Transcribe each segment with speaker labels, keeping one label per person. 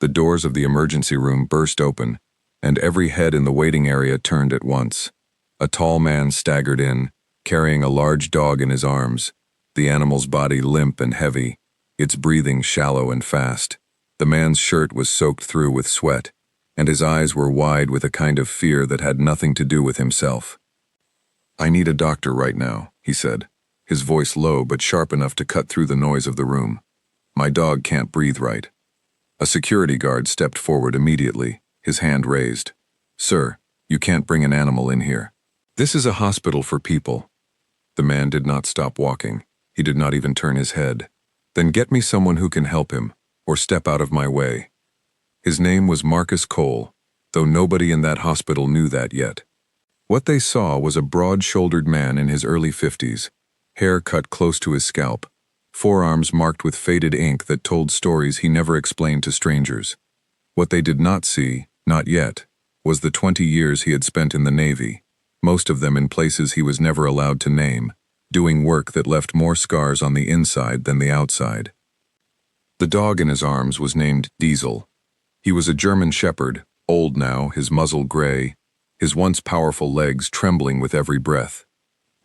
Speaker 1: The doors of the emergency room burst open, and every head in the waiting area turned at once. A tall man staggered in, carrying a large dog in his arms, the animal's body limp and heavy, its breathing shallow and fast. The man's shirt was soaked through with sweat, and his eyes were wide with a kind of fear that had nothing to do with himself. "I need a doctor right now," he said, his voice low but sharp enough to cut through the noise of the room. "My dog can't breathe right." A security guard stepped forward immediately, his hand raised. "Sir, you can't bring an animal in here. This is a hospital for people." The man did not stop walking. He did not even turn his head. "Then get me someone who can help him, or step out of my way." His name was Marcus Cole, though nobody in that hospital knew that yet. What they saw was a broad-shouldered man in his early 50s, hair cut close to his scalp, forearms marked with faded ink that told stories he never explained to strangers. What they did not see, not yet, was the 20 years he had spent in the Navy, most of them in places he was never allowed to name, doing work that left more scars on the inside than the outside. The dog in his arms was named Diesel. He was a German shepherd, old now, his muzzle gray, his once powerful legs trembling with every breath.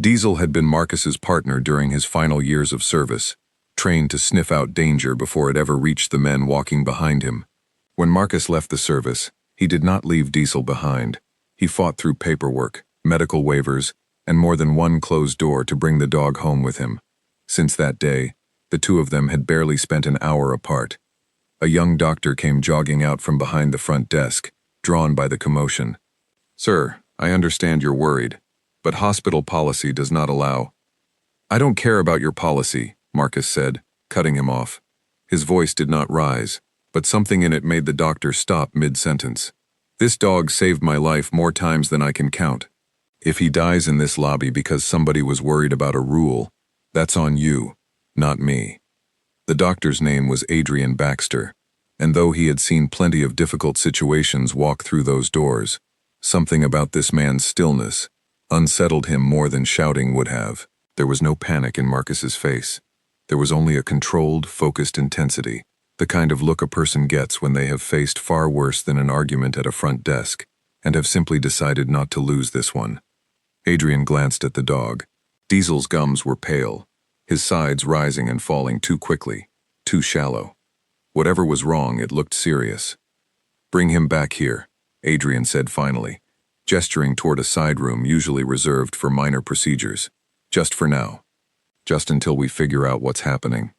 Speaker 1: Diesel had been Marcus's partner during his final years of service, trained to sniff out danger before it ever reached the men walking behind him. When Marcus left the service, he did not leave Diesel behind. He fought through paperwork, medical waivers, and more than one closed door to bring the dog home with him. Since that day, the two of them had barely spent an hour apart. A young doctor came jogging out from behind the front desk, drawn by the commotion. "Sir, I understand you're worried, but hospital policy does not allow—" "I don't care about your policy," Marcus said, cutting him off. His voice did not rise, but something in it made the doctor stop mid-sentence. "This dog saved my life more times than I can count. If he dies in this lobby because somebody was worried about a rule, that's on you, not me." The doctor's name was Adrian Baxter, and though he had seen plenty of difficult situations walk through those doors, something about this man's stillness unsettled him more than shouting would have. There was no panic in Marcus's face. There was only a controlled, focused intensity, the kind of look a person gets when they have faced far worse than an argument at a front desk, and have simply decided not to lose this one. Adrian glanced at the dog. Diesel's gums were pale, his sides rising and falling too quickly, too shallow. Whatever was wrong, it looked serious. "Bring him back here," Adrian said finally, gesturing toward a side room usually reserved for minor procedures. "Just for now. Just until we figure out what's happening."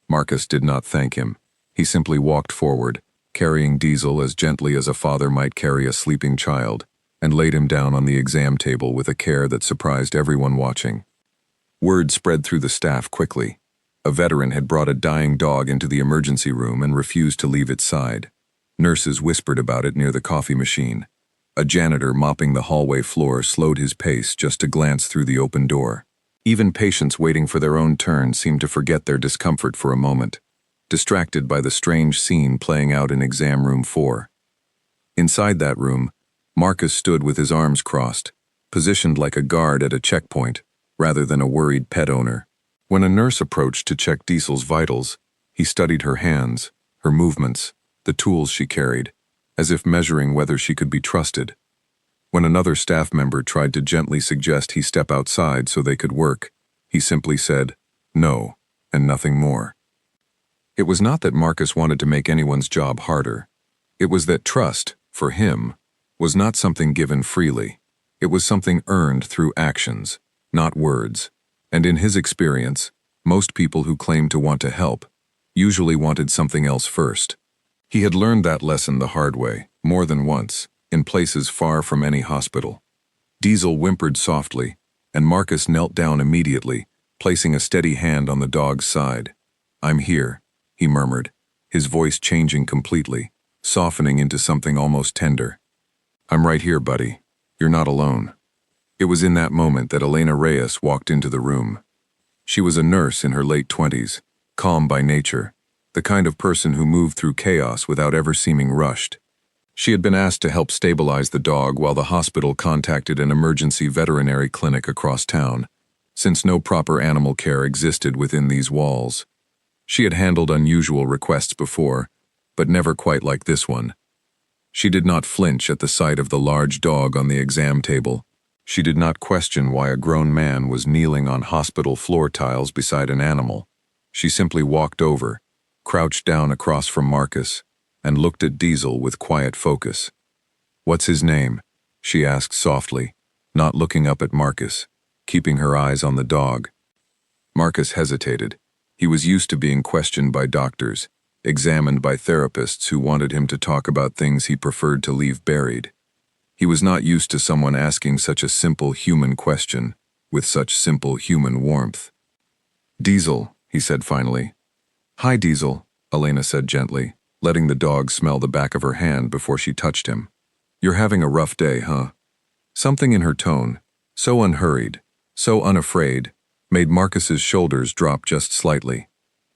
Speaker 1: Marcus did not thank him. He simply walked forward, carrying Diesel as gently as a father might carry a sleeping child, and laid him down on the exam table with a care that surprised everyone watching. Word spread through the staff quickly. A veteran had brought a dying dog into the emergency room and refused to leave its side. Nurses whispered about it near the coffee machine. A janitor mopping the hallway floor slowed his pace just to glance through the open door. Even patients waiting for their own turn seemed to forget their discomfort for a moment, distracted by the strange scene playing out in exam room 4. Inside that room, Marcus stood with his arms crossed, positioned like a guard at a checkpoint, rather than a worried pet owner. When a nurse approached to check Diesel's vitals, he studied her hands, her movements, the tools she carried, as if measuring whether she could be trusted. When another staff member tried to gently suggest he step outside so they could work, he simply said, "No," and nothing more. It was not that Marcus wanted to make anyone's job harder. It was that trust, for him, was not something given freely. It was something earned through actions, not words. And in his experience, most people who claimed to want to help usually wanted something else first. He had learned that lesson the hard way, more than once, in places far from any hospital. Diesel whimpered softly, and Marcus knelt down immediately, placing a steady hand on the dog's side. "I'm here," he murmured, his voice changing completely, softening into something almost tender. "I'm right here, buddy. You're not alone." It was in that moment that Elena Reyes walked into the room. She was a nurse in her late 20s, calm by nature, the kind of person who moved through chaos without ever seeming rushed. She had been asked to help stabilize the dog while the hospital contacted an emergency veterinary clinic across town, since no proper animal care existed within these walls. She had handled unusual requests before, but never quite like this one. She did not flinch at the sight of the large dog on the exam table. She did not question why a grown man was kneeling on hospital floor tiles beside an animal. She simply walked over, crouched down across from Marcus, and looked at Diesel with quiet focus. "What's his name?" she asked softly, not looking up at Marcus, keeping her eyes on the dog. Marcus hesitated. He was used to being questioned by doctors, examined by therapists who wanted him to talk about things he preferred to leave buried. He was not used to someone asking such a simple human question, with such simple human warmth. "Diesel," he said finally. "Hi, Diesel," Elena said gently, letting the dog smell the back of her hand before she touched him. "You're having a rough day, huh?" Something in her tone, so unhurried, so unafraid, made Marcus's shoulders drop just slightly.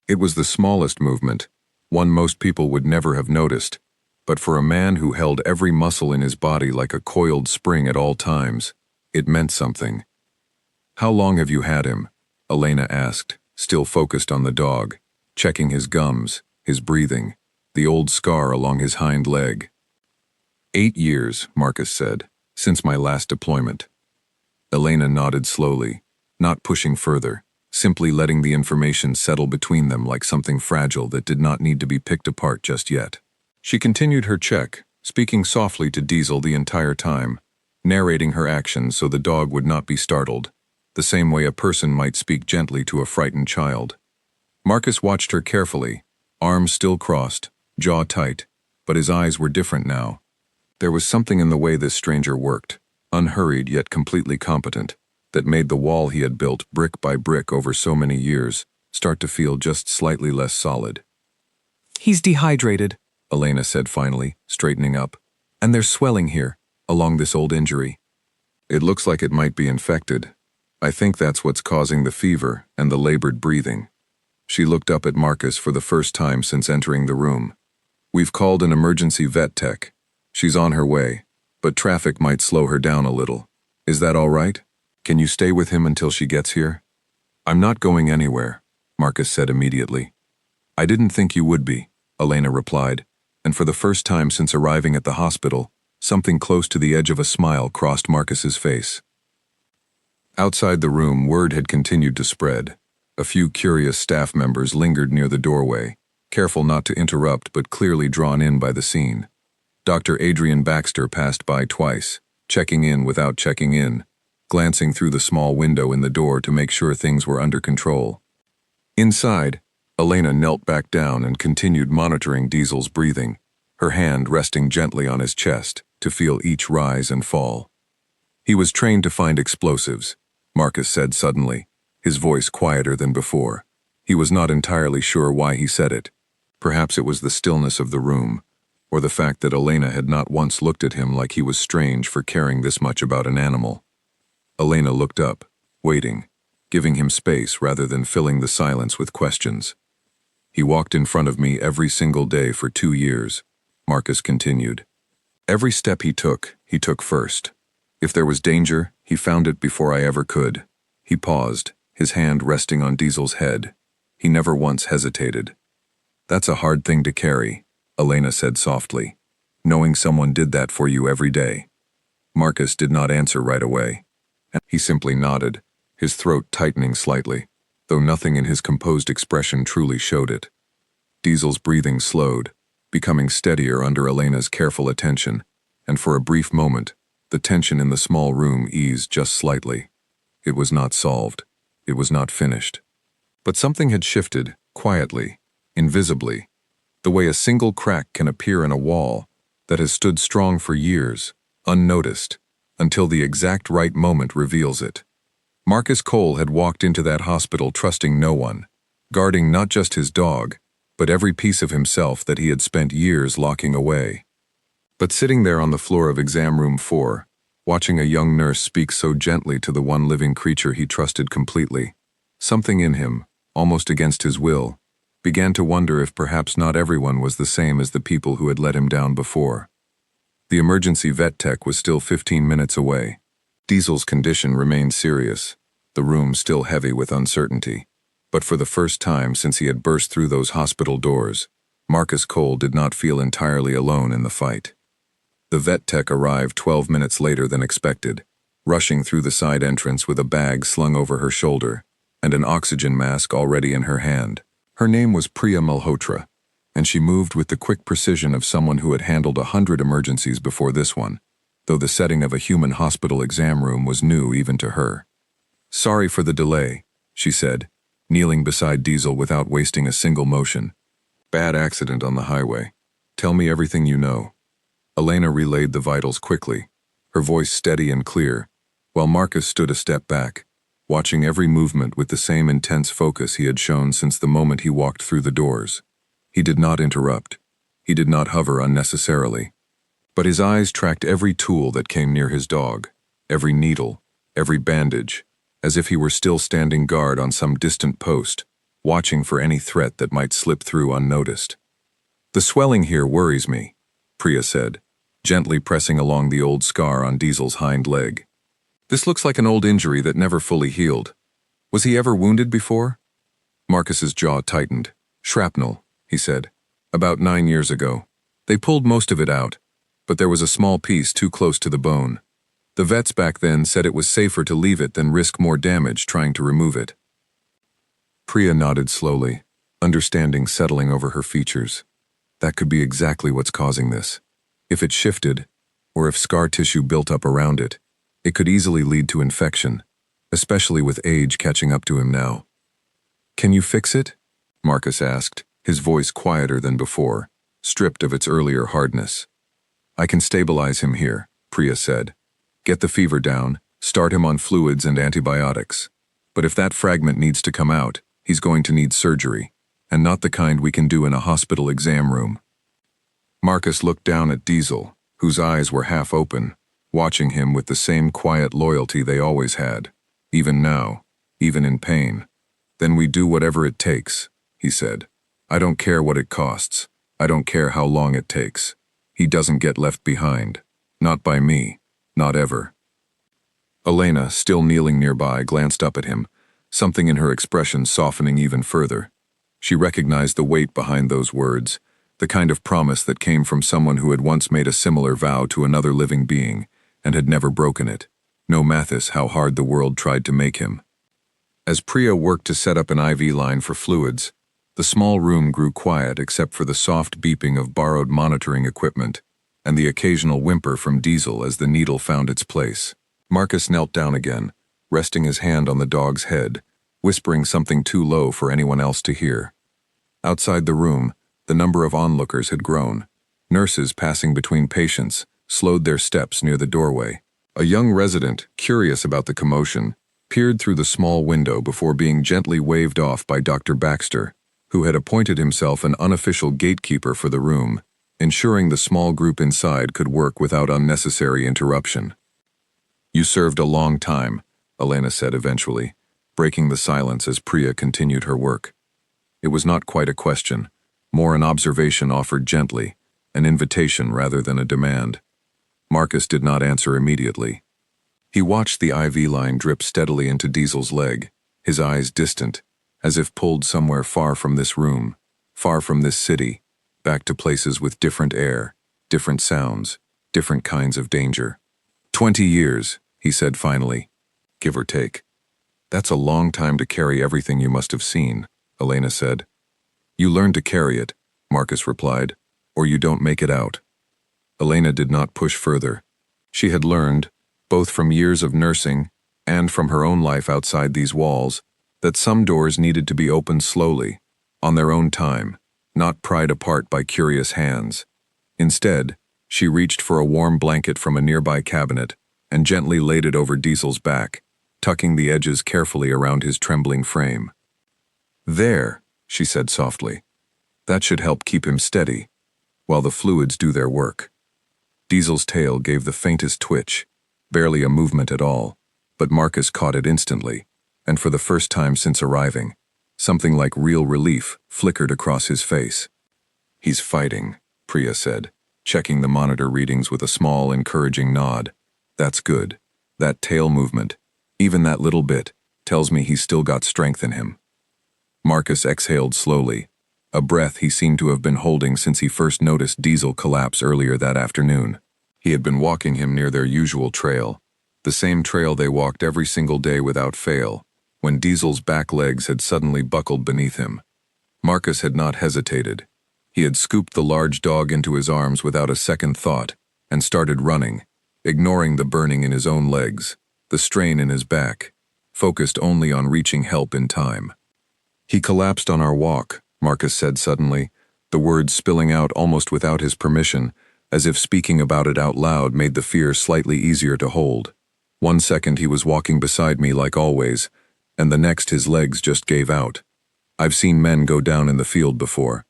Speaker 1: It was the smallest movement, one most people would never have noticed, but for a man who held every muscle in his body like a coiled spring at all times, it meant something. "How long have you had him?" Elena asked, still focused on the dog, checking his gums, his breathing, the old scar along his hind leg. 8 years, Marcus said, "since my last deployment." Elena nodded slowly, not pushing further, simply letting the information settle between them like something fragile that did not need to be picked apart just yet. She continued her check, speaking softly to Diesel the entire time, narrating her actions so the dog would not be startled, the same way a person might speak gently to a frightened child. Marcus watched her carefully, arms still crossed, jaw tight, but his eyes were different now. There was something in the way this stranger worked, unhurried yet completely competent, that made the wall he had built brick by brick over so many years start to feel just slightly less solid.
Speaker 2: "He's dehydrated,"
Speaker 1: Elena said finally, straightening up. "And there's swelling here, along this old injury. It looks like it might be infected. I think that's what's causing the fever and the labored breathing." She looked up at Marcus for the first time since entering the room. "We've called an emergency vet tech. She's on her way, but traffic might slow her down a little. Is that all right? Can you stay with him until she gets here?" "I'm not going anywhere," Marcus said immediately. "I didn't think you would be," Elena replied, and for the first time since arriving at the hospital, something close to the edge of a smile crossed Marcus's face. Outside the room, word had continued to spread. A few curious staff members lingered near the doorway, careful not to interrupt but clearly drawn in by the scene. Dr. Adrian Baxter passed by twice, checking in without checking in, glancing through the small window in the door to make sure things were under control. Inside, Elena knelt back down and continued monitoring Diesel's breathing, her hand resting gently on his chest to feel each rise and fall. "He was trained to find explosives," Marcus said suddenly, his voice quieter than before. He was not entirely sure why he said it. Perhaps it was the stillness of the room, or the fact that Elena had not once looked at him like he was strange for caring this much about an animal. Elena looked up, waiting, giving him space rather than filling the silence with questions. "He walked in front of me every single day for 2 years," Marcus continued. "Every step he took first. If there was danger, he found it before I ever could." He paused, his hand resting on Diesel's head. He never once hesitated. "That's a hard thing to carry," Elena said softly, "knowing someone did that for you every day." Marcus did not answer right away. He simply nodded, his throat tightening slightly, though nothing in his composed expression truly showed it. Diesel's breathing slowed, becoming steadier under Elena's careful attention, and for a brief moment, the tension in the small room eased just slightly. It was not solved. It was not finished. But something had shifted, quietly, invisibly, the way a single crack can appear in a wall that has stood strong for years, unnoticed, until the exact right moment reveals it. Marcus Cole had walked into that hospital trusting no one, guarding not just his dog, but every piece of himself that he had spent years locking away. But sitting there on the floor of exam room 4, watching a young nurse speak so gently to the one living creature he trusted completely, something in him, almost against his will, began to wonder if perhaps not everyone was the same as the people who had let him down before. The emergency vet tech was still 15 minutes away. Diesel's condition remained serious, the room still heavy with uncertainty. But for the first time since he had burst through those hospital doors, Marcus Cole did not feel entirely alone in the fight. The vet tech arrived 12 minutes later than expected, rushing through the side entrance with a bag slung over her shoulder and an oxygen mask already in her hand. Her name was Priya Malhotra, and she moved with the quick precision of someone who had handled 100 emergencies before this one, though the setting of a human hospital exam room was new even to her. "Sorry for the delay," she said, kneeling beside Diesel without wasting a single motion. "Bad accident on the highway. Tell me everything you know." Elena relayed the vitals quickly, her voice steady and clear, while Marcus stood a step back, watching every movement with the same intense focus he had shown since the moment he walked through the doors. He did not interrupt. He did not hover unnecessarily. But his eyes tracked every tool that came near his dog, every needle, every bandage, as if he were still standing guard on some distant post, watching for any threat that might slip through unnoticed. "The swelling here worries me," Priya said, gently pressing along the old scar on Diesel's hind leg. "This looks like an old injury that never fully healed. Was he ever wounded before?" Marcus's jaw tightened. "Shrapnel," he said. "About 9 years ago. They pulled most of it out, but there was a small piece too close to the bone. The vets back then said it was safer to leave it than risk more damage trying to remove it." Priya nodded slowly, understanding settling over her features. That could be exactly what's causing this. If it shifted, or if scar tissue built up around it, it could easily lead to infection, especially with age catching up to him now. "Can you fix it?" Marcus asked, his voice quieter than before, stripped of its earlier hardness. "I can stabilize him here," Priya said. "Get the fever down, start him on fluids and antibiotics. But if that fragment needs to come out, he's going to need surgery, and not the kind we can do in a hospital exam room." Marcus looked down at Diesel, whose eyes were half open, watching him with the same quiet loyalty they always had, even now, even in pain. "Then we do whatever it takes," he said. "I don't care what it costs. I don't care how long it takes. He doesn't get left behind. Not by me. Not ever." Elena, still kneeling nearby, glanced up at him, something in her expression softening even further. She recognized the weight behind those words, the kind of promise that came from someone who had once made a similar vow to another living being and had never broken it, no matter how hard the world tried to make him. As Priya worked to set up an IV line for fluids, the small room grew quiet except for the soft beeping of borrowed monitoring equipment and the occasional whimper from Diesel as the needle found its place. Marcus knelt down again, resting his hand on the dog's head, whispering something too low for anyone else to hear. Outside the room, the number of onlookers had grown. Nurses passing between patients slowed their steps near the doorway. A young resident, curious about the commotion, peered through the small window before being gently waved off by Dr. Baxter, who had appointed himself an unofficial gatekeeper for the room, ensuring the small group inside could work without unnecessary interruption. "You served a long time," Elena said eventually, breaking the silence as Priya continued her work. It was not quite a question, more an observation offered gently, an invitation rather than a demand. Marcus did not answer immediately. He watched the IV line drip steadily into Diesel's leg, his eyes distant, as if pulled somewhere far from this room, far from this city, back to places with different air, different sounds, different kinds of danger. 20 years, he said finally, give or take. "That's a long time to carry everything you must have seen," Elena said. "You learn to carry it," Marcus replied, "or you don't make it out." Elena did not push further. She had learned, both from years of nursing and from her own life outside these walls, that some doors needed to be opened slowly, on their own time, not pried apart by curious hands. Instead, she reached for a warm blanket from a nearby cabinet and gently laid it over Diesel's back, tucking the edges carefully around his trembling frame. "There," she said softly. "That should help keep him steady, while the fluids do their work." Diesel's tail gave the faintest twitch, barely a movement at all, but Marcus caught it instantly, and for the first time since arriving, something like real relief flickered across his face. "He's fighting," Priya said, checking the monitor readings with a small, encouraging nod. "That's good. That tail movement, even that little bit, tells me he's still got strength in him." Marcus exhaled slowly, a breath he seemed to have been holding since he first noticed Diesel collapse earlier that afternoon. He had been walking him near their usual trail, the same trail they walked every single day without fail, when Diesel's back legs had suddenly buckled beneath him. Marcus had not hesitated. He had scooped the large dog into his arms without a second thought and started running, ignoring the burning in his own legs, the strain in his back, focused only on reaching help in time. "He collapsed on our walk," Marcus said suddenly, the words spilling out almost without his permission, as if speaking about it out loud made the fear slightly easier to hold. One second he was walking beside me like always, and the next his legs just gave out. I've seen men go down in the field before.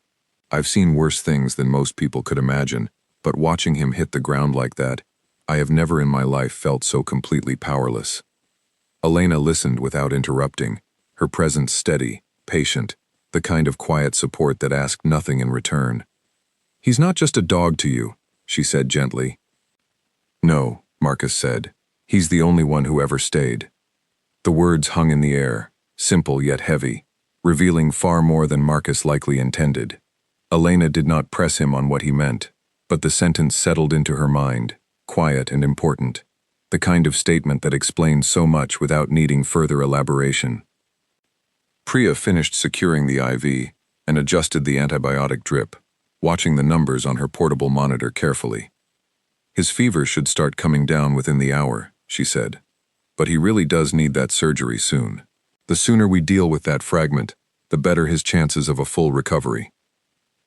Speaker 1: I've seen worse things than most people could imagine, but watching him hit the ground like that, I have never in my life felt so completely powerless. Elena listened without interrupting, her presence steady, patient, the kind of quiet support that asked nothing in return. "He's not just a dog to you," she said gently. "No," Marcus said. "He's the only one who ever stayed." The words hung in the air, simple yet heavy, revealing far more than Marcus likely intended. Elena did not press him on what he meant, but the sentence settled into her mind, quiet and important, the kind of statement that explained so much without needing further elaboration. Priya finished securing the IV and adjusted the antibiotic drip, watching the numbers on her portable monitor carefully. "His fever should start coming down within the hour," she said. "But he really does need that surgery soon. The sooner we deal with that fragment, the better his chances of a full recovery."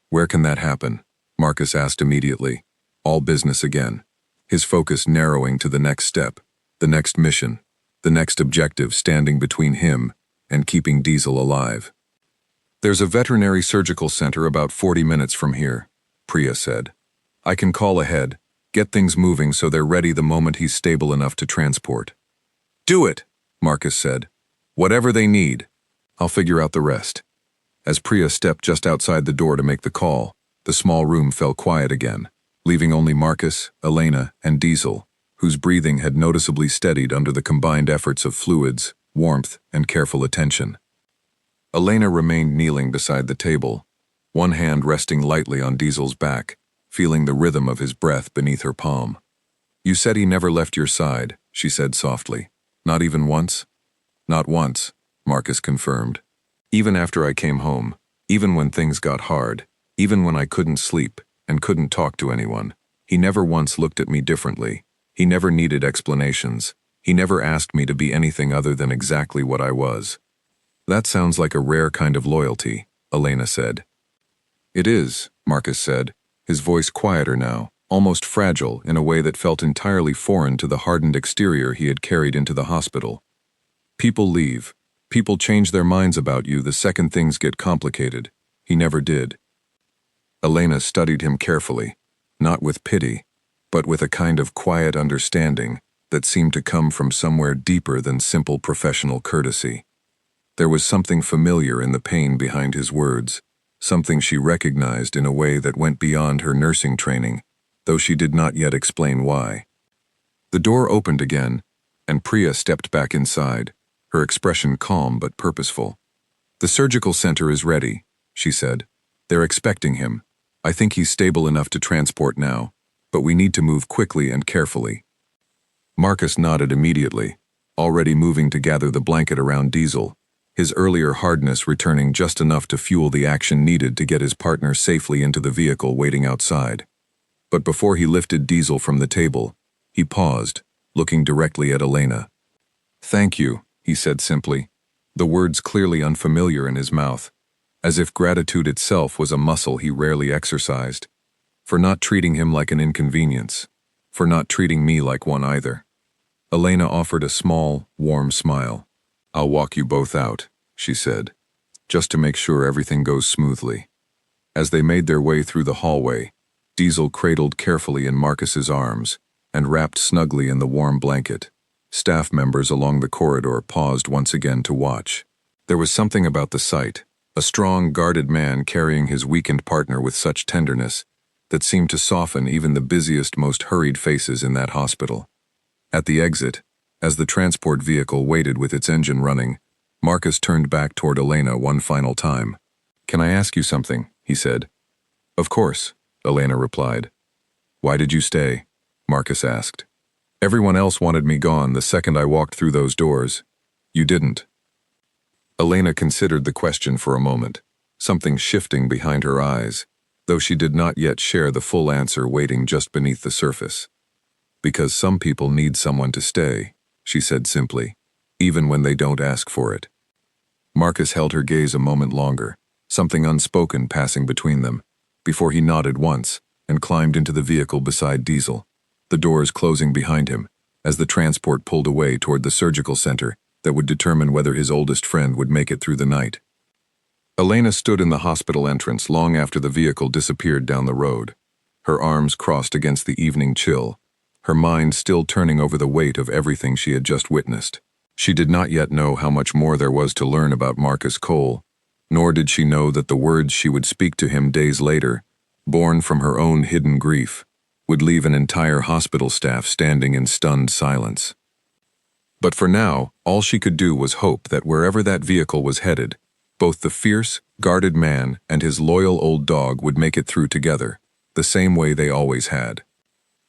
Speaker 1: "Where can that happen?" Marcus asked immediately, all business again, his focus narrowing to the next step, the next mission, the next objective standing between him and keeping Diesel alive. "There's a veterinary surgical center about 40 minutes from here," Priya said. "I can call ahead, get things moving so they're ready the moment he's stable enough to transport." "Do it," Marcus said. "Whatever they need. I'll figure out the rest." As Priya stepped just outside the door to make the call, the small room fell quiet again, leaving only Marcus, Elena, and Diesel, whose breathing had noticeably steadied under the combined efforts of fluids, warmth, and careful attention. Elena remained kneeling beside the table, one hand resting lightly on Diesel's back, feeling the rhythm of his breath beneath her palm. "You said he never left your side," she said softly. "Not even once?" "Not once," Marcus confirmed. "Even after I came home, even when things got hard, even when I couldn't sleep and couldn't talk to anyone, he never once looked at me differently. He never needed explanations. He never asked me to be anything other than exactly what I was." "That sounds like a rare kind of loyalty," Elena said. "It is," Marcus said, his voice quieter now, almost fragile in a way that felt entirely foreign to the hardened exterior he had carried into the hospital. "People leave. People change their minds about you the second things get complicated. He never did." Elena studied him carefully, not with pity, but with a kind of quiet understanding that seemed to come from somewhere deeper than simple professional courtesy. There was something familiar in the pain behind his words, something she recognized in a way that went beyond her nursing training, though she did not yet explain why. The door opened again, and Priya stepped back inside, her expression calm but purposeful. "The surgical center is ready," she said. "They're expecting him. I think he's stable enough to transport now, but we need to move quickly and carefully." Marcus nodded immediately, already moving to gather the blanket around Diesel, his earlier hardness returning just enough to fuel the action needed to get his partner safely into the vehicle waiting outside. But before he lifted Diesel from the table, he paused, looking directly at Elena. "Thank you," he said simply, the words clearly unfamiliar in his mouth, as if gratitude itself was a muscle he rarely exercised, "for not treating him like an inconvenience, for not treating me like one either." Elena offered a small, warm smile. "I'll walk you both out," she said, "just to make sure everything goes smoothly." As they made their way through the hallway, Diesel cradled carefully in Marcus's arms and wrapped snugly in the warm blanket. Staff members along the corridor paused once again to watch. There was something about the sight, a strong, guarded man carrying his weakened partner with such tenderness, that seemed to soften even the busiest, most hurried faces in that hospital. At the exit, as the transport vehicle waited with its engine running, Marcus turned back toward Elena one final time. "Can I ask you something?" he said. "Of course," Elena replied. "Why did you stay?" Marcus asked. "Everyone else wanted me gone the second I walked through those doors. You didn't." Elena considered the question for a moment, something shifting behind her eyes, though she did not yet share the full answer waiting just beneath the surface. "Because some people need someone to stay," she said simply, "even when they don't ask for it." Marcus held her gaze a moment longer, something unspoken passing between them, before he nodded once and climbed into the vehicle beside Diesel, the doors closing behind him, as the transport pulled away toward the surgical center that would determine whether his oldest friend would make it through the night. Elena stood in the hospital entrance long after the vehicle disappeared down the road, her arms crossed against the evening chill, her mind still turning over the weight of everything she had just witnessed. She did not yet know how much more there was to learn about Marcus Cole, nor did she know that the words she would speak to him days later, born from her own hidden grief, would leave an entire hospital staff standing in stunned silence. But for now, all she could do was hope that wherever that vehicle was headed, both the fierce, guarded man and his loyal old dog would make it through together, the same way they always had.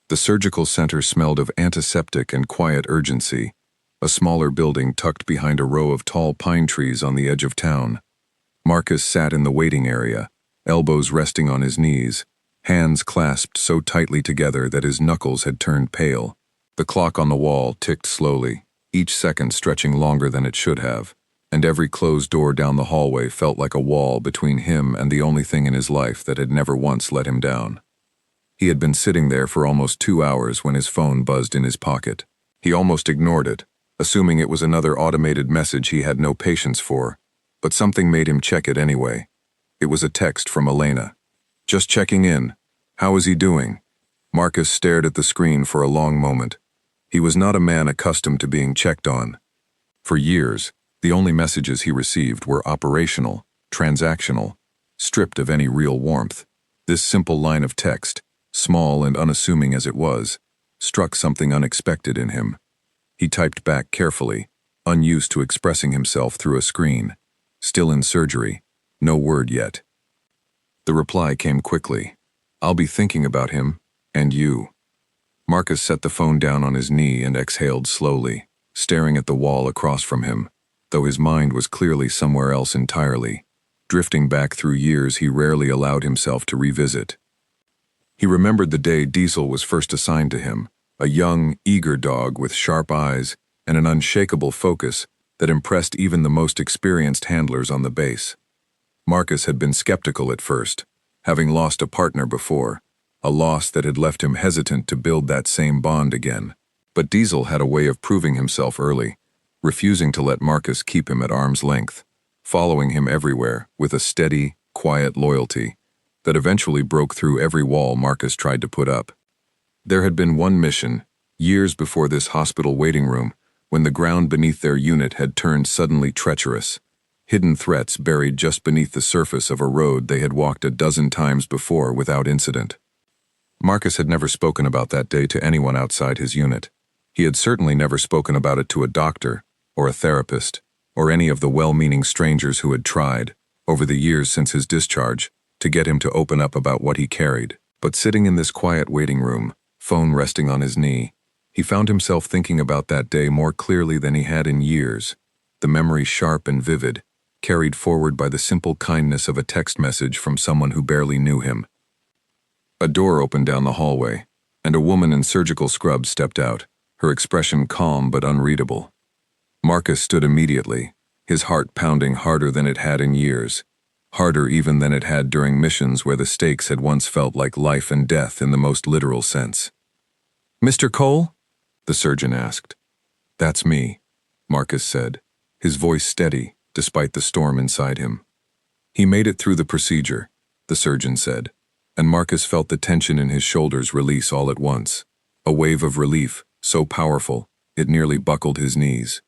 Speaker 1: The surgical center smelled of antiseptic and quiet urgency, a smaller building tucked behind a row of tall pine trees on the edge of town. Marcus sat in the waiting area, elbows resting on his knees, hands clasped so tightly together that his knuckles had turned pale. The clock on the wall ticked slowly, each second stretching longer than it should have, and every closed door down the hallway felt like a wall between him and the only thing in his life that had never once let him down. He had been sitting there for almost 2 hours when his phone buzzed in his pocket. He almost ignored it, assuming it was another automated message he had no patience for, but something made him check it anyway. It was a text from Elena. "Just checking in. How is he doing?" Marcus stared at the screen for a long moment. He was not a man accustomed to being checked on. For years, the only messages he received were operational, transactional, stripped of any real warmth. This simple line of text, small and unassuming as it was, struck something unexpected in him. He typed back carefully, unused to expressing himself through a screen. "Still in surgery. No word yet." The reply came quickly. "I'll be thinking about him, and you." Marcus set the phone down on his knee and exhaled slowly, staring at the wall across from him, though his mind was clearly somewhere else entirely, drifting back through years he rarely allowed himself to revisit. He remembered the day Diesel was first assigned to him, a young, eager dog with sharp eyes and an unshakable focus that impressed even the most experienced handlers on the base. Marcus had been skeptical at first, having lost a partner before, a loss that had left him hesitant to build that same bond again. But Diesel had a way of proving himself early, refusing to let Marcus keep him at arm's length, following him everywhere with a steady, quiet loyalty that eventually broke through every wall Marcus tried to put up. There had been one mission, years before this hospital waiting room, when the ground beneath their unit had turned suddenly treacherous, hidden threats buried just beneath the surface of a road they had walked a dozen times before without incident. Marcus had never spoken about that day to anyone outside his unit. He had certainly never spoken about it to a doctor, or a therapist, or any of the well-meaning strangers who had tried, over the years since his discharge, to get him to open up about what he carried. But sitting in this quiet waiting room, phone resting on his knee, he found himself thinking about that day more clearly than he had in years, the memory sharp and vivid, carried forward by the simple kindness of a text message from someone who barely knew him. A door opened down the hallway, and a woman in surgical scrubs stepped out, her expression calm but unreadable. Marcus stood immediately, his heart pounding harder than it had in years, harder even than it had during missions where the stakes had once felt like life and death in the most literal sense.
Speaker 2: "Mr. Cole?"
Speaker 1: the surgeon asked. "That's me," Marcus said, his voice steady despite the storm inside him. "He made it through the procedure," the surgeon said, and Marcus felt the tension in his shoulders release all at once, a wave of relief so powerful it nearly buckled his knees.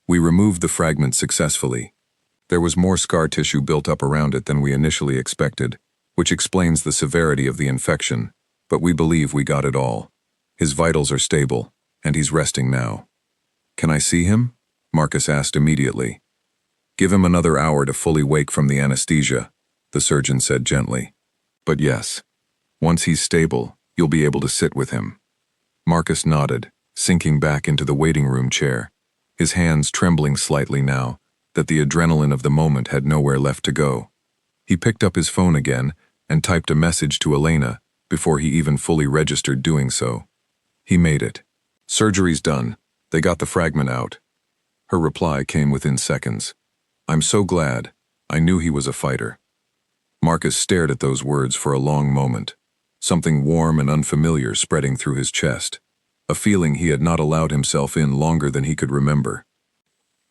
Speaker 1: "We removed the fragment successfully. There was more scar tissue built up around it than we initially expected, which explains the severity of the infection, but we believe we got it all. His vitals are stable, and he's resting now." "Can I see him?" Marcus asked immediately. "Give him another hour to fully wake from the anesthesia. the surgeon said gently. But yes, once he's stable, you'll be able to sit with him. Marcus nodded, sinking back into the waiting room chair, his hands trembling slightly now that the adrenaline of the moment had nowhere left to go. He picked up his phone again and typed a message to Elena before he even fully registered doing so. He made it. Surgery's done. They got the fragment out. Her reply came within seconds. I'm so glad. I knew he was a fighter. Marcus stared at those words for a long moment, something warm and unfamiliar spreading through his chest, a feeling he had not allowed himself in longer than he could remember.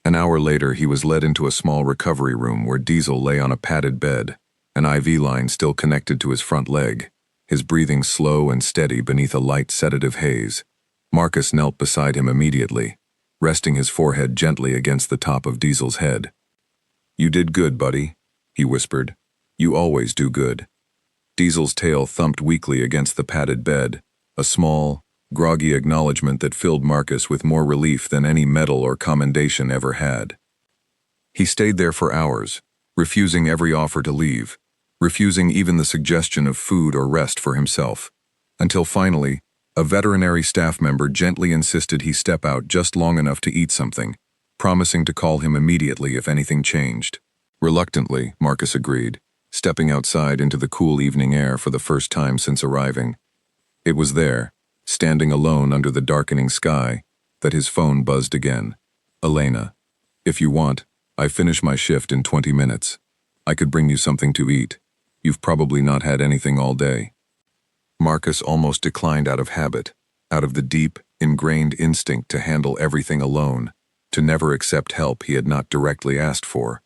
Speaker 1: An hour later, he was led into a small recovery room where Diesel lay on a padded bed, an IV line still connected to his front leg, his breathing slow and steady beneath a light sedative haze. Marcus knelt beside him immediately, resting his forehead gently against the top of Diesel's head. You did good, buddy, he whispered. You always do good. Diesel's tail thumped weakly against the padded bed, a small, groggy acknowledgement that filled Marcus with more relief than any medal or commendation ever had. He stayed there for hours, refusing every offer to leave, refusing even the suggestion of food or rest for himself, until finally, a veterinary staff member gently insisted he step out just long enough to eat something, promising to call him immediately if anything changed. Reluctantly, Marcus agreed, stepping outside into the cool evening air for the first time since arriving. It was there, standing alone under the darkening sky, that his phone buzzed again. Elena, if you want, I finish my shift in 20 minutes. I could bring you something to eat. You've probably not had anything all day. Marcus almost declined out of habit, out of the deep, ingrained instinct to handle everything alone, to never accept help he had not directly asked for.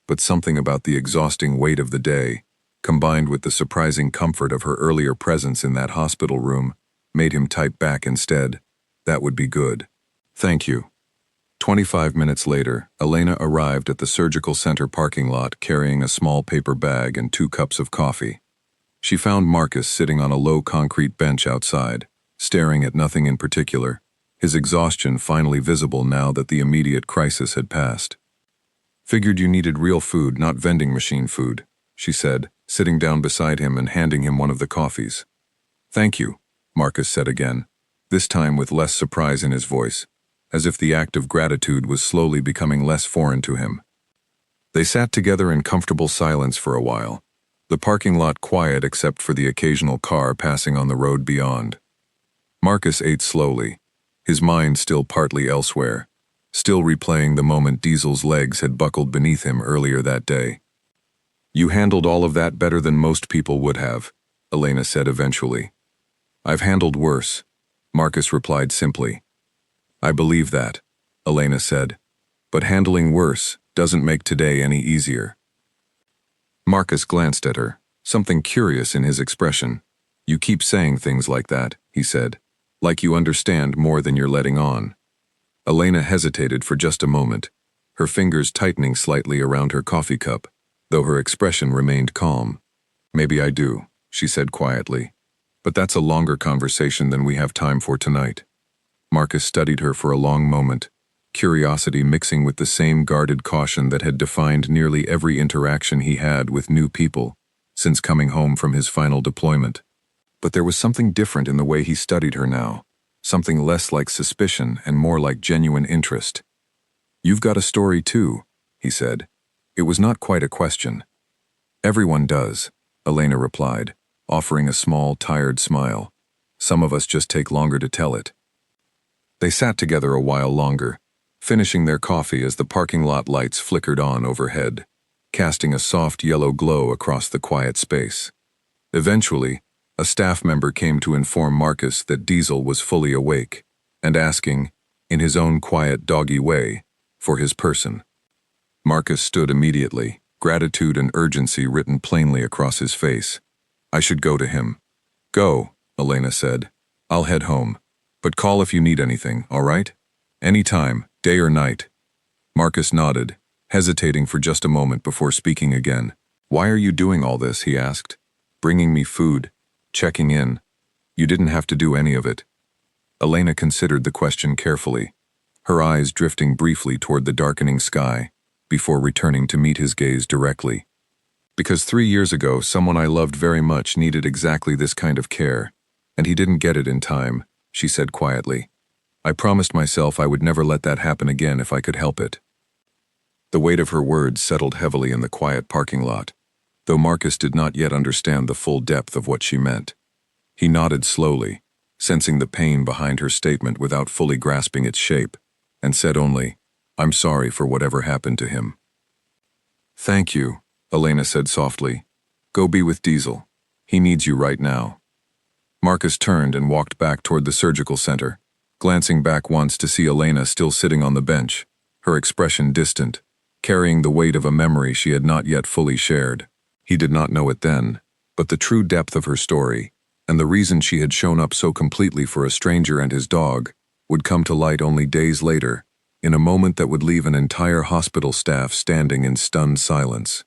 Speaker 1: But something about the exhausting weight of the day, combined with the surprising comfort of her earlier presence in that hospital room, made him type back instead, that would be good. Thank you. 25 minutes later, Elena arrived at the surgical center parking lot carrying a small paper bag and 2 cups of coffee. She found Marcus sitting on a low concrete bench outside, staring at nothing in particular, his exhaustion finally visible now that the immediate crisis had passed. Figured you needed real food, not vending machine food, she said, sitting down beside him and handing him one of the coffees. Thank you, Marcus said again, this time with less surprise in his voice, as if the act of gratitude was slowly becoming less foreign to him. They sat together in comfortable silence for a while, the parking lot quiet except for the occasional car passing on the road beyond. Marcus ate slowly, his mind still partly elsewhere, still replaying the moment Diesel's legs had buckled beneath him earlier that day. You handled all of that better than most people would have, Elena said eventually. I've handled worse, Marcus replied simply. I believe that, Elena said, but handling worse doesn't make today any easier. Marcus glanced at her, something curious in his expression. You keep saying things like that, he said, like you understand more than you're letting on. Elena hesitated for just a moment, her fingers tightening slightly around her coffee cup, though her expression remained calm. Maybe I do, she said quietly, but that's a longer conversation than we have time for tonight. Marcus studied her for a long moment, curiosity mixing with the same guarded caution that had defined nearly every interaction he had with new people since coming home from his final deployment. But there was something different in the way he studied her now, something less like suspicion and more like genuine interest. You've got a story too, he said. It was not quite a question. Everyone does, Elena replied, offering a small, tired smile. Some of us just take longer to tell it. They sat together a while longer, finishing their coffee as the parking lot lights flickered on overhead, casting a soft yellow glow across the quiet space. Eventually, a staff member came to inform Marcus that Diesel was fully awake, and asking, in his own quiet doggy way, for his person. Marcus stood immediately, gratitude and urgency written plainly across his face. I should go to him. Go, Elena said. I'll head home. But call if you need anything, all right? Any time, day or night. Marcus nodded, hesitating for just a moment before speaking again. Why are you doing all this, he asked. Bringing me food, checking in. You didn't have to do any of it. Elena considered the question carefully, her eyes drifting briefly toward the darkening sky, before returning to meet his gaze directly. Because 3 years ago, someone I loved very much needed exactly this kind of care, and he didn't get it in time, she said quietly. I promised myself I would never let that happen again if I could help it. The weight of her words settled heavily in the quiet parking lot, though Marcus did not yet understand the full depth of what she meant. He nodded slowly, sensing the pain behind her statement without fully grasping its shape, and said only, I'm sorry for whatever happened to him. Thank you, Elena said softly. Go be with Diesel. He needs you right now. Marcus turned and walked back toward the surgical center, glancing back once to see Elena still sitting on the bench, her expression distant, carrying the weight of a memory she had not yet fully shared. He did not know it then, but the true depth of her story, and the reason she had shown up so completely for a stranger and his dog, would come to light only days later, in a moment that would leave an entire hospital staff standing in stunned silence.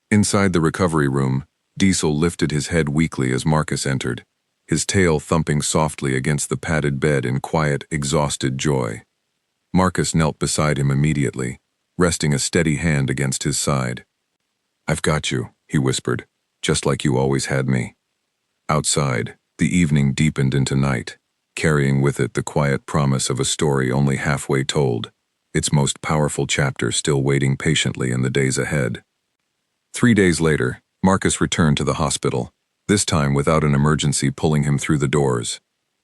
Speaker 1: Inside the recovery room, Diesel lifted his head weakly as Marcus entered, his tail thumping softly against the padded bed in quiet, exhausted joy. Marcus knelt beside him immediately, resting a steady hand against his side. I've got you, he whispered, just like you always had me. Outside, the evening deepened into night, carrying with it the quiet promise of a story only halfway told, its most powerful chapter still waiting patiently in the days ahead. 3 days later, Marcus returned to the hospital, this time without an emergency pulling him through the doors.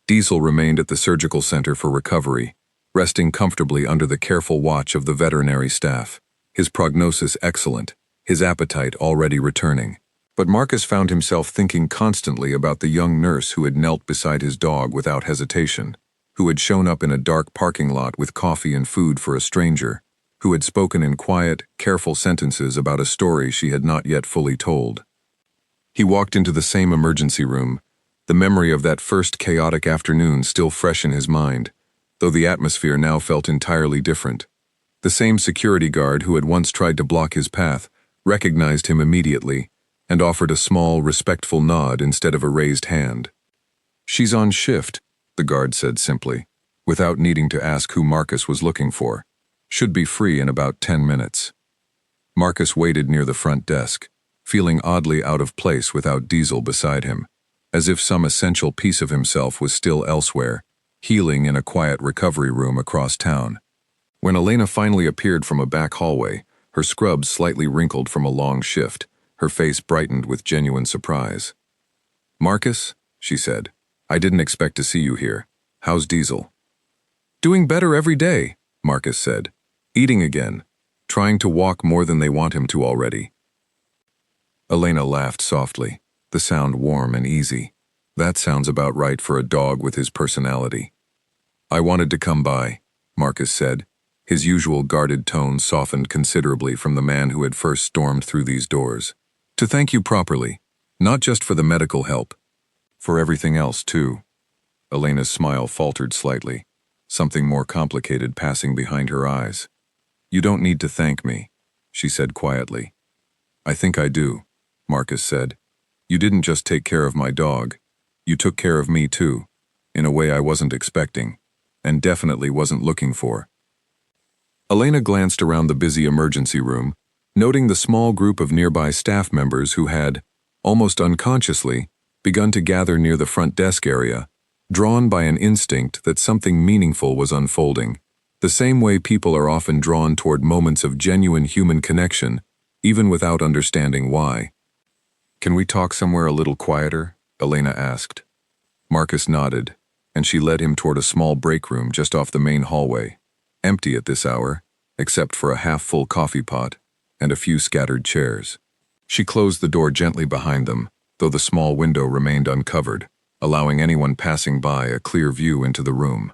Speaker 1: Diesel remained at the surgical center for recovery, resting comfortably under the careful watch of the veterinary staff, his prognosis excellent, his appetite already returning. But Marcus found himself thinking constantly about the young nurse who had knelt beside his dog without hesitation, who had shown up in a dark parking lot with coffee and food for a stranger, who had spoken in quiet, careful sentences about a story she had not yet fully told. He walked into the same emergency room, the memory of that first chaotic afternoon still fresh in his mind, though the atmosphere now felt entirely different. The same security guard who had once tried to block his path recognized him immediately, and offered a small, respectful nod instead of a raised hand. She's on shift, the guard said simply, without needing to ask who Marcus was looking for. Should be free in about 10 minutes. Marcus waited near the front desk, feeling oddly out of place without Diesel beside him, as if some essential piece of himself was still elsewhere, healing in a quiet recovery room across town. When Elena finally appeared from a back hallway, her scrubs slightly wrinkled from a long shift, her face brightened with genuine surprise. Marcus, she said, I didn't expect to see you here. How's Diesel? Doing better every day, Marcus said. Eating again, trying to walk more than they want him to already. Elena laughed softly, the sound warm and easy. That sounds about right for a dog with his personality. I wanted to come by, Marcus said. His usual guarded tone softened considerably from the man who had first stormed through these doors. To thank you properly, not just for the medical help, for everything else too. Elena's smile faltered slightly, something more complicated passing behind her eyes. You don't need to thank me, she said quietly. I think I do, Marcus said. You didn't just take care of my dog, you took care of me too, in a way I wasn't expecting, and definitely wasn't looking for. Elena glanced around the busy emergency room, noting the small group of nearby staff members who had, almost unconsciously, begun to gather near the front desk area, drawn by an instinct that something meaningful was unfolding, the same way people are often drawn toward moments of genuine human connection, even without understanding why. Can we talk somewhere a little quieter? Elena asked. Marcus nodded, and she led him toward a small break room just off the main hallway, empty at this hour, except for a half-full coffee pot and a few scattered chairs. She closed the door gently behind them, though the small window remained uncovered, allowing anyone passing by a clear view into the room.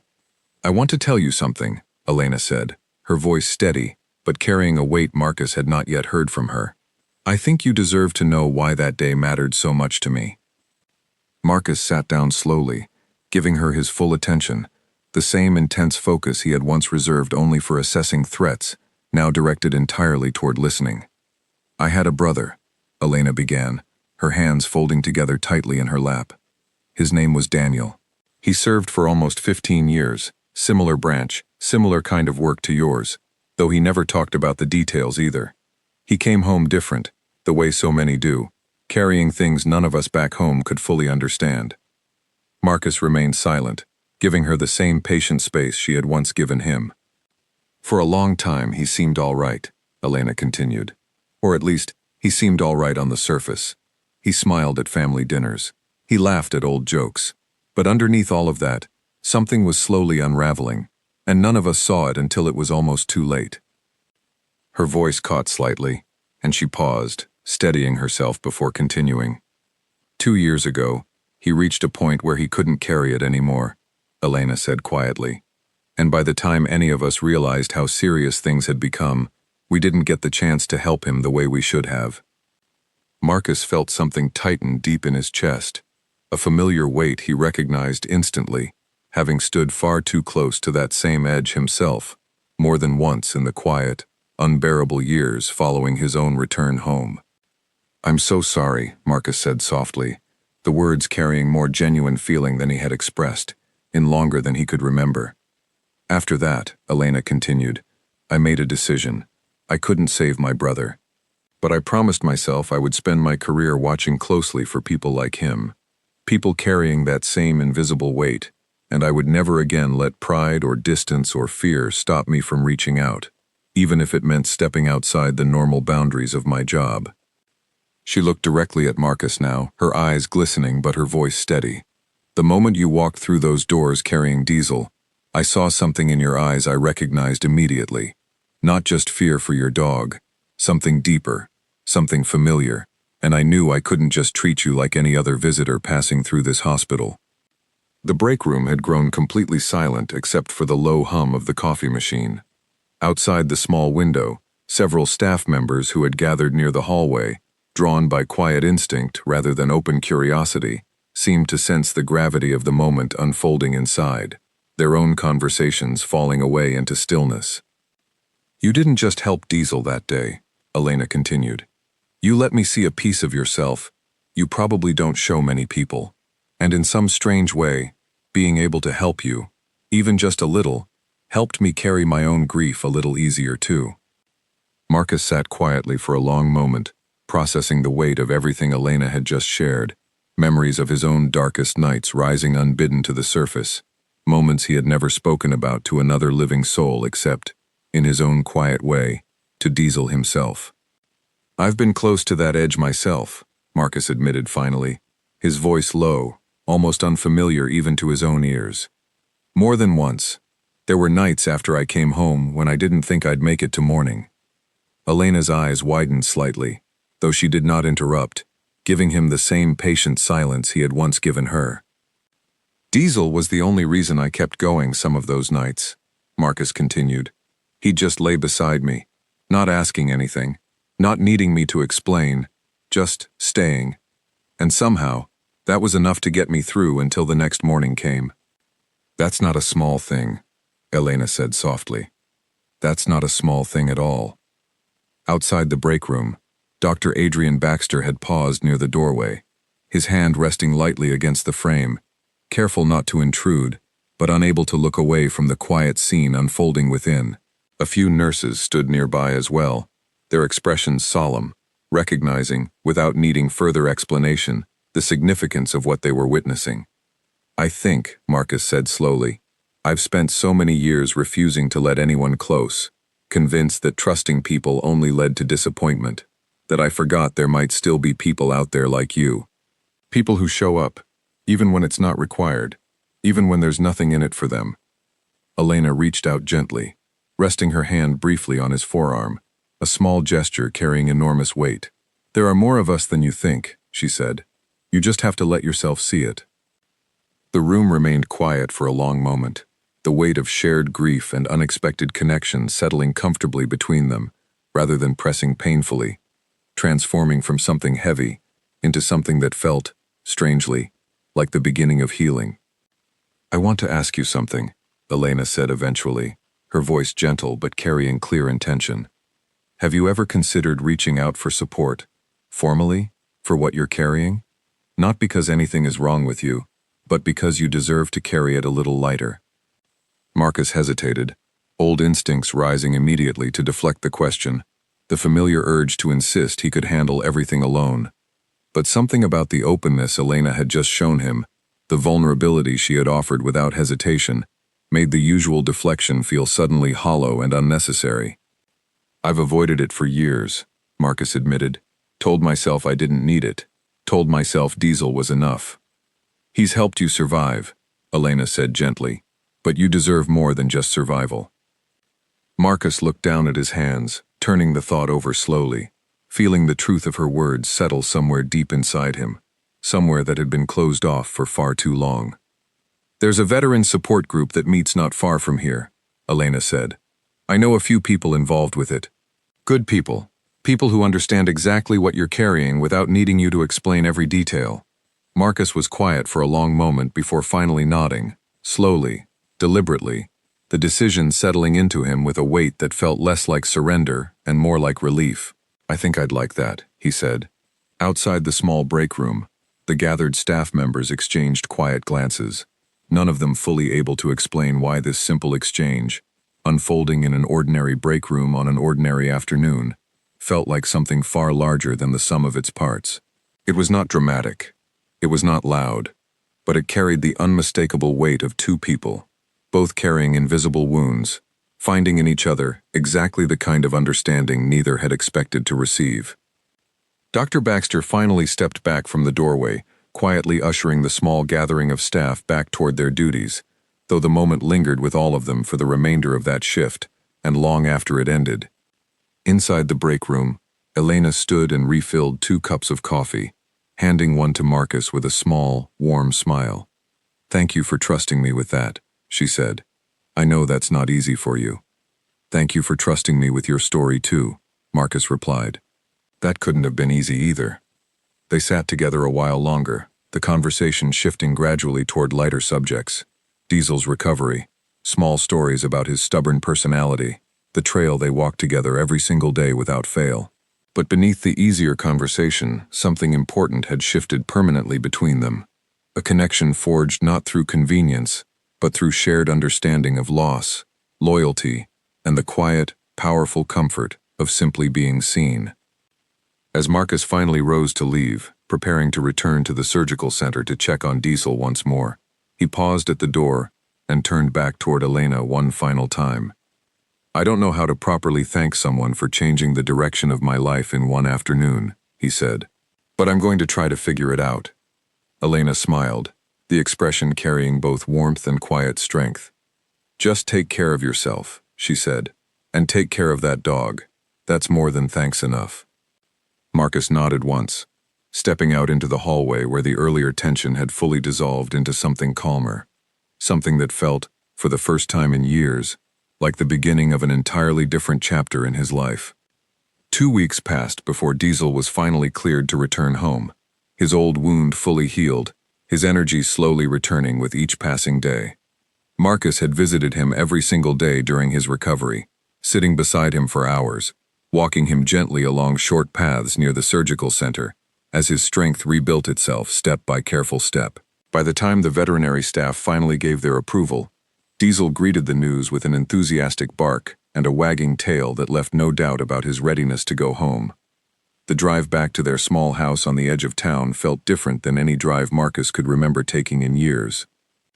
Speaker 1: I want to tell you something, Elena said, her voice steady, but carrying a weight Marcus had not yet heard from her. I think you deserve to know why that day mattered so much to me. Marcus sat down slowly, giving her his full attention, the same intense focus he had once reserved only for assessing threats, now directed entirely toward listening. I had a brother, Elena began, her hands folding together tightly in her lap. His name was Daniel. He served for almost 15 years, similar branch, similar kind of work to yours, though he never talked about the details either. He came home different, the way so many do, carrying things none of us back home could fully understand. Marcus remained silent, giving her the same patient space she had once given him. For a long time he seemed all right, Elena continued. Or at least, he seemed all right on the surface. He smiled at family dinners. He laughed at old jokes. But underneath all of that, something was slowly unraveling, and none of us saw it until it was almost too late. Her voice caught slightly, and she paused, steadying herself before continuing. 2 years ago, he reached a point where he couldn't carry it anymore, Elena said quietly. And by the time any of us realized how serious things had become, we didn't get the chance to help him the way we should have. Marcus felt something tighten deep in his chest, a familiar weight he recognized instantly, having stood far too close to that same edge himself, more than once in the quiet, unbearable years following his own return home. "I'm so sorry," Marcus said softly, the words carrying more genuine feeling than he had expressed, in longer than he could remember. "After that," Elena continued, "I made a decision. I couldn't save my brother. But I promised myself I would spend my career watching closely for people like him, people carrying that same invisible weight, and I would never again let pride or distance or fear stop me from reaching out, even if it meant stepping outside the normal boundaries of my job." She looked directly at Marcus now, her eyes glistening but her voice steady. "The moment you walked through those doors carrying Diesel, I saw something in your eyes I recognized immediately. Not just fear for your dog, something deeper, something familiar, and I knew I couldn't just treat you like any other visitor passing through this hospital." The break room had grown completely silent except for the low hum of the coffee machine. Outside the small window, several staff members who had gathered near the hallway, drawn by quiet instinct rather than open curiosity, seemed to sense the gravity of the moment unfolding inside, their own conversations falling away into stillness. "You didn't just help Diesel that day," Elena continued. "You let me see a piece of yourself you probably don't show many people. And in some strange way, being able to help you, even just a little, helped me carry my own grief a little easier too." Marcus sat quietly for a long moment, processing the weight of everything Elena had just shared, memories of his own darkest nights rising unbidden to the surface, moments he had never spoken about to another living soul except, in his own quiet way, to Diesel himself. "I've been close to that edge myself," Marcus admitted finally, his voice low, almost unfamiliar even to his own ears. "More than once. There were nights after I came home when I didn't think I'd make it to morning." Elena's eyes widened slightly, though she did not interrupt, giving him the same patient silence he had once given her. "Diesel was the only reason I kept going some of those nights," Marcus continued. "He'd just lay beside me, not asking anything, not needing me to explain, just staying. And somehow, that was enough to get me through until the next morning came." "That's not a small thing," Elena said softly. "That's not a small thing at all." Outside the break room, Dr. Adrian Baxter had paused near the doorway, his hand resting lightly against the frame, careful not to intrude, but unable to look away from the quiet scene unfolding within. A few nurses stood nearby as well, their expressions solemn, recognizing, without needing further explanation, the significance of what they were witnessing. "I think," Marcus said slowly, "I've spent so many years refusing to let anyone close, convinced that trusting people only led to disappointment, that I forgot there might still be people out there like you. People who show up, even when it's not required, even when there's nothing in it for them." Elena reached out gently, resting her hand briefly on his forearm, a small gesture carrying enormous weight. "There are more of us than you think," she said. "You just have to let yourself see it." The room remained quiet for a long moment, the weight of shared grief and unexpected connection settling comfortably between them, rather than pressing painfully, transforming from something heavy into something that felt, strangely, like the beginning of healing. "I want to ask you something," Elena said eventually, her voice gentle but carrying clear intention. "Have you ever considered reaching out for support, formally, for what you're carrying? Not because anything is wrong with you, but because you deserve to carry it a little lighter." Marcus hesitated, old instincts rising immediately to deflect the question. the familiar urge to insist he could handle everything alone. But something about the openness Elena had just shown him, the vulnerability she had offered without hesitation, made the usual deflection feel suddenly hollow and unnecessary. "I've avoided it for years," Marcus admitted. "Told myself I didn't need it. Told myself Diesel was enough." "He's helped you survive," Elena said gently, "but you deserve more than just survival." Marcus looked down at his hands, turning the thought over slowly, feeling the truth of her words settle somewhere deep inside him, somewhere that had been closed off for far too long. "There's a veteran support group that meets not far from here," Elena said. "I know a few people involved with it. Good people. People who understand exactly what you're carrying without needing you to explain every detail." Marcus was quiet for a long moment before finally nodding, slowly, deliberately, the decision settling into him with a weight that felt less like surrender and more like relief. "I think I'd like that," he said. Outside the small break room, the gathered staff members exchanged quiet glances, none of them fully able to explain why this simple exchange, unfolding in an ordinary break room on an ordinary afternoon, felt like something far larger than the sum of its parts. It was not dramatic. It was not loud, but it carried the unmistakable weight of two people, both carrying invisible wounds, finding in each other exactly the kind of understanding neither had expected to receive. Dr. Baxter finally stepped back from the doorway, quietly ushering the small gathering of staff back toward their duties, though the moment lingered with all of them for the remainder of that shift, and long after it ended. Inside the break room, Elena stood and refilled 2 cups of coffee, handing one to Marcus with a small, warm smile. "Thank you for trusting me with that," she said. "I know that's not easy for you." "Thank you for trusting me with your story too," Marcus replied. "That couldn't have been easy either." They sat together a while longer, the conversation shifting gradually toward lighter subjects. Diesel's recovery, small stories about his stubborn personality, the trail they walked together every single day without fail. But beneath the easier conversation, something important had shifted permanently between them. A connection forged not through convenience, but through shared understanding of loss, loyalty, and the quiet, powerful comfort of simply being seen. As Marcus finally rose to leave, preparing to return to the surgical center to check on Diesel once more, he paused at the door and turned back toward Elena one final time. "I don't know how to properly thank someone for changing the direction of my life in one afternoon," he said, "but I'm going to try to figure it out." Elena smiled, the expression carrying both warmth and quiet strength. "Just take care of yourself," she said, "and take care of that dog. That's more than thanks enough." Marcus nodded once, stepping out into the hallway where the earlier tension had fully dissolved into something calmer, something that felt, for the first time in years, like the beginning of an entirely different chapter in his life. 2 weeks passed before Diesel was finally cleared to return home, his old wound fully healed, his energy slowly returning with each passing day. Marcus had visited him every single day during his recovery, sitting beside him for hours, walking him gently along short paths near the surgical center, as his strength rebuilt itself step by careful step. By the time the veterinary staff finally gave their approval, Diesel greeted the news with an enthusiastic bark and a wagging tail that left no doubt about his readiness to go home. The drive back to their small house on the edge of town felt different than any drive Marcus could remember taking in years.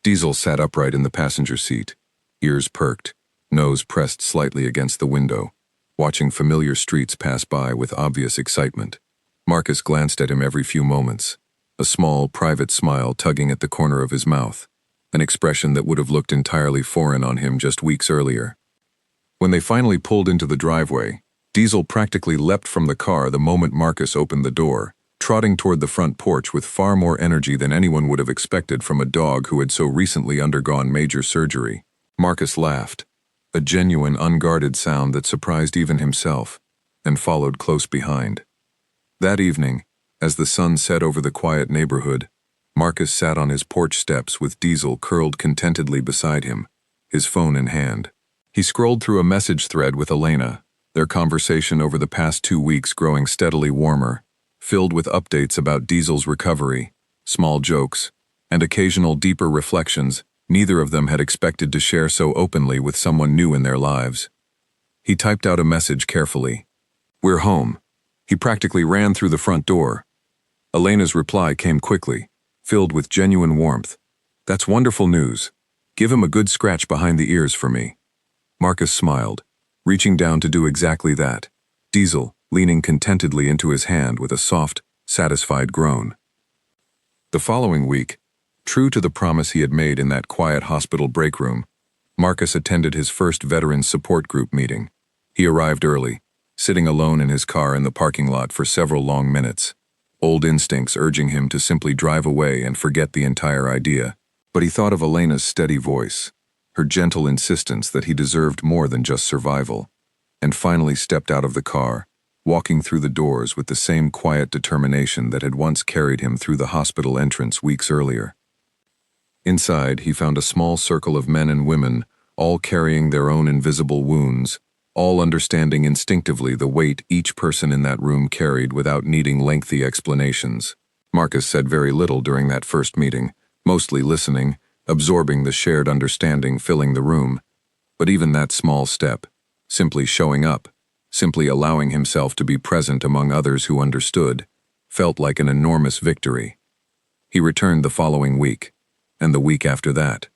Speaker 1: Diesel sat upright in the passenger seat, ears perked, nose pressed slightly against the window, watching familiar streets pass by with obvious excitement. Marcus glanced at him every few moments, a small, private smile tugging at the corner of his mouth, an expression that would have looked entirely foreign on him just weeks earlier. When they finally pulled into the driveway, Diesel practically leapt from the car the moment Marcus opened the door, trotting toward the front porch with far more energy than anyone would have expected from a dog who had so recently undergone major surgery. Marcus laughed, a genuine, unguarded sound that surprised even himself, and followed close behind. That evening, as the sun set over the quiet neighborhood, Marcus sat on his porch steps with Diesel curled contentedly beside him, his phone in hand. He scrolled through a message thread with Elena, their conversation over the past 2 weeks growing steadily warmer, filled with updates about Diesel's recovery, small jokes, and occasional deeper reflections neither of them had expected to share so openly with someone new in their lives. He typed out a message carefully. "We're home." He practically ran through the front door. Elena's reply came quickly, filled with genuine warmth. "That's wonderful news. Give him a good scratch behind the ears for me." Marcus smiled, reaching down to do exactly that, Diesel leaning contentedly into his hand with a soft, satisfied groan. The following week, true to the promise he had made in that quiet hospital break room, Marcus attended his first Veterans Support Group meeting. He arrived early, sitting alone in his car in the parking lot for several long minutes, old instincts urging him to simply drive away and forget the entire idea. But he thought of Elena's steady voice, her gentle insistence that he deserved more than just survival, and finally stepped out of the car, walking through the doors with the same quiet determination that had once carried him through the hospital entrance weeks earlier. Inside, he found a small circle of men and women, all carrying their own invisible wounds, all understanding instinctively the weight each person in that room carried without needing lengthy explanations. Marcus said very little during that first meeting, mostly listening, absorbing the shared understanding filling the room. But even that small step, simply showing up, simply allowing himself to be present among others who understood, felt like an enormous victory. He returned the following week, and the week after that.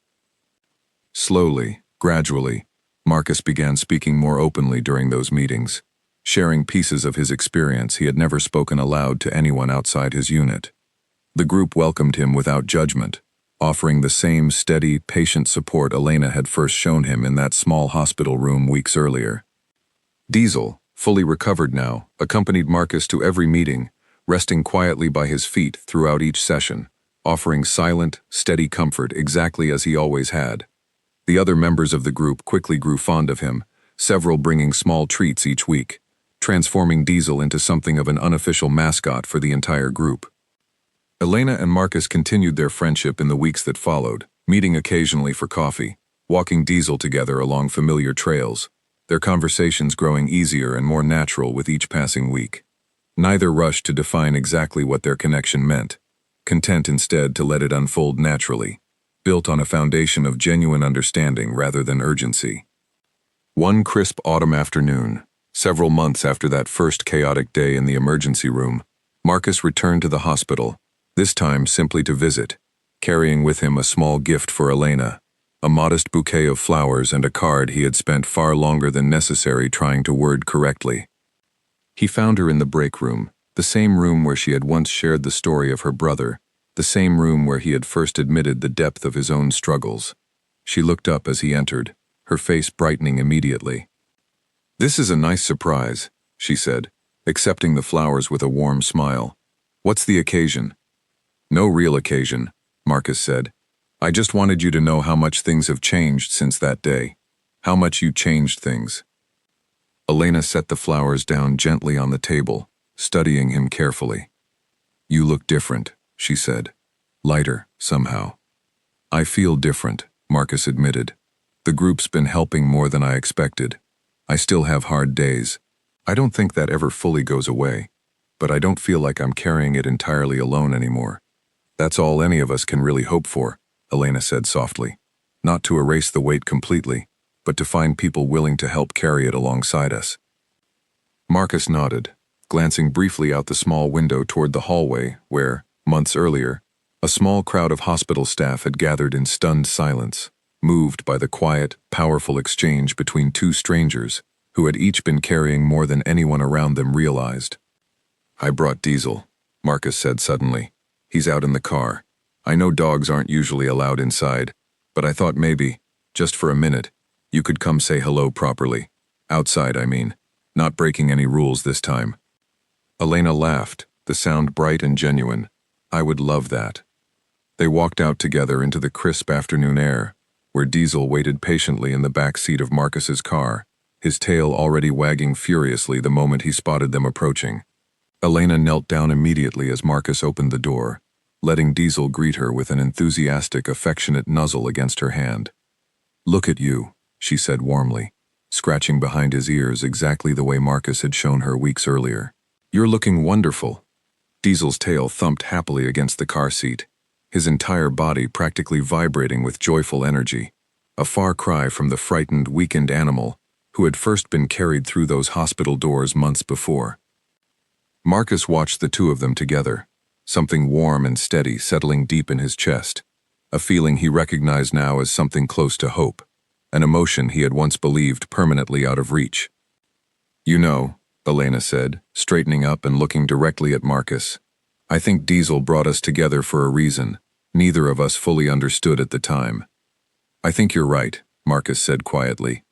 Speaker 1: Slowly, gradually, Marcus began speaking more openly during those meetings, sharing pieces of his experience he had never spoken aloud to anyone outside his unit. The group welcomed him without judgment, offering the same steady, patient support Elena had first shown him in that small hospital room weeks earlier. Diesel, fully recovered now, accompanied Marcus to every meeting, resting quietly by his feet throughout each session, offering silent, steady comfort exactly as he always had. The other members of the group quickly grew fond of him, several bringing small treats each week, transforming Diesel into something of an unofficial mascot for the entire group. Elena and Marcus continued their friendship in the weeks that followed, meeting occasionally for coffee, walking Diesel together along familiar trails, their conversations growing easier and more natural with each passing week. Neither rushed to define exactly what their connection meant, content instead to let it unfold naturally, built on a foundation of genuine understanding rather than urgency. One crisp autumn afternoon, several months after that first chaotic day in the emergency room, Marcus returned to the hospital, this time simply to visit, carrying with him a small gift for Elena, a modest bouquet of flowers and a card he had spent far longer than necessary trying to word correctly. He found her in the break room, the same room where she had once shared the story of her brother, the same room where he had first admitted the depth of his own struggles. She looked up as he entered, her face brightening immediately. "This is a nice surprise," she said, accepting the flowers with a warm smile. "What's the occasion?" "No real occasion," Marcus said. "I just wanted you to know how much things have changed since that day. How much you changed things." Elena set the flowers down gently on the table, studying him carefully. "You look different," she said. "Lighter, somehow." "I feel different," Marcus admitted. "The group's been helping more than I expected. I still have hard days. I don't think that ever fully goes away, but I don't feel like I'm carrying it entirely alone anymore. That's all any of us can really hope for," Elena said softly. "Not to erase the weight completely, but to find people willing to help carry it alongside us." Marcus nodded, glancing briefly out the small window toward the hallway where, months earlier, a small crowd of hospital staff had gathered in stunned silence, moved by the quiet, powerful exchange between two strangers who had each been carrying more than anyone around them realized. "I brought Diesel," Marcus said suddenly. "He's out in the car. I know dogs aren't usually allowed inside, but I thought maybe, just for a minute, you could come say hello properly. Outside, I mean, not breaking any rules this time." Elena laughed, the sound bright and genuine. "I would love that." They walked out together into the crisp afternoon air, where Diesel waited patiently in the back seat of Marcus's car, his tail already wagging furiously the moment he spotted them approaching. Elena knelt down immediately as Marcus opened the door, letting Diesel greet her with an enthusiastic, affectionate nuzzle against her hand. "Look at you," she said warmly, scratching behind his ears exactly the way Marcus had shown her weeks earlier. "You're looking wonderful." Diesel's tail thumped happily against the car seat, his entire body practically vibrating with joyful energy, a far cry from the frightened, weakened animal who had first been carried through those hospital doors months before. Marcus watched the two of them together, something warm and steady settling deep in his chest, a feeling he recognized now as something close to hope, an emotion he had once believed permanently out of reach. "You know," Elena said, straightening up and looking directly at Marcus, "I think Diesel brought us together for a reason neither of us fully understood at the time." "I think you're right," Marcus said quietly.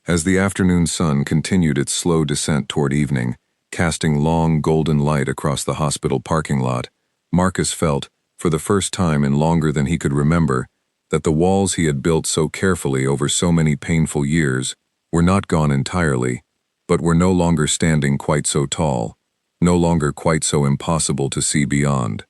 Speaker 1: As the afternoon sun continued its slow descent toward evening, casting long golden light across the hospital parking lot, Marcus felt, for the first time in longer than he could remember, that the walls he had built so carefully over so many painful years were not gone entirely, but were no longer standing quite so tall, no longer quite so impossible to see beyond.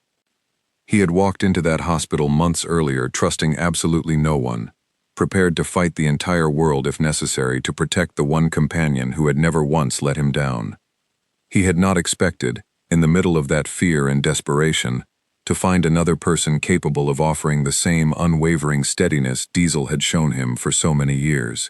Speaker 1: He had walked into that hospital months earlier trusting absolutely no one, prepared to fight the entire world if necessary to protect the one companion who had never once let him down. He had not expected, in the middle of that fear and desperation, to find another person capable of offering the same unwavering steadiness Diesel had shown him for so many years.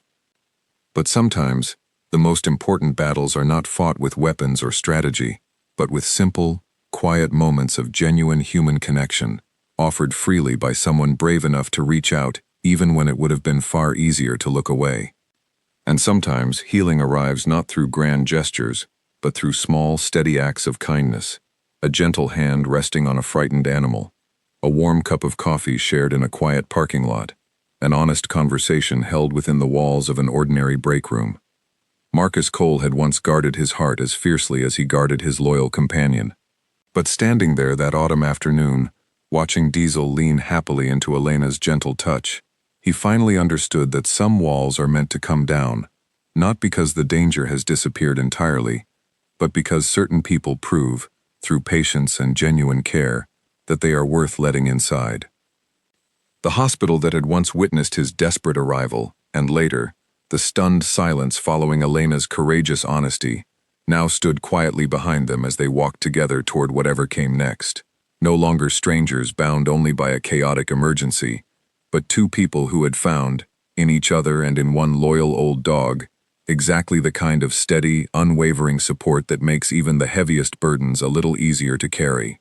Speaker 1: But sometimes, the most important battles are not fought with weapons or strategy, but with simple, quiet moments of genuine human connection, offered freely by someone brave enough to reach out even when it would have been far easier to look away. And sometimes healing arrives not through grand gestures, but through small, steady acts of kindness, a gentle hand resting on a frightened animal, a warm cup of coffee shared in a quiet parking lot, an honest conversation held within the walls of an ordinary break room. Marcus Cole had once guarded his heart as fiercely as he guarded his loyal companion. But standing there that autumn afternoon, watching Diesel lean happily into Elena's gentle touch, he finally understood that some walls are meant to come down, not because the danger has disappeared entirely, but because certain people prove, through patience and genuine care, that they are worth letting inside. The hospital that had once witnessed his desperate arrival, and later, the stunned silence following Elena's courageous honesty, now stood quietly behind them as they walked together toward whatever came next, no longer strangers bound only by a chaotic emergency, but two people who had found, in each other and in one loyal old dog, exactly the kind of steady, unwavering support that makes even the heaviest burdens a little easier to carry.